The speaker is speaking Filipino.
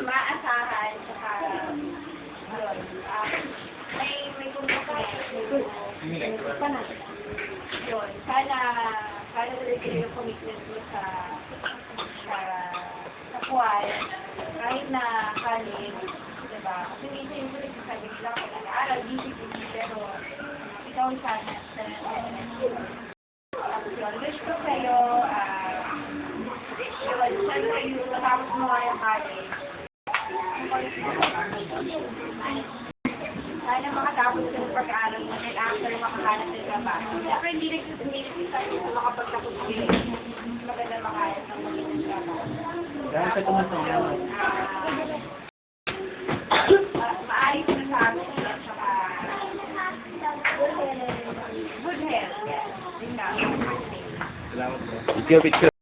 Maasahan, saka, yun, may kumbaga, yun, sana tuloy yung commitment mo sa kwan, kahit na kanin, diba? Kasi minsan yung tuloy sasabi nila kung nag-aaral, busy, pero ikaw sana, tapos yun, wish ko sa'yo, yun, siyempre yung matapos mo nga yung college, sana makatapos ka ng pag-aaral mo and after makahanap ng trabaho. Siyempre hindi nagsasabi sa makapagtapos mo yun. Maganda makahanap ng magandang trabaho. Dahil sa tumatong maayos na sa amin at saka good health. Yes. Yun na. Salamat po. Picture.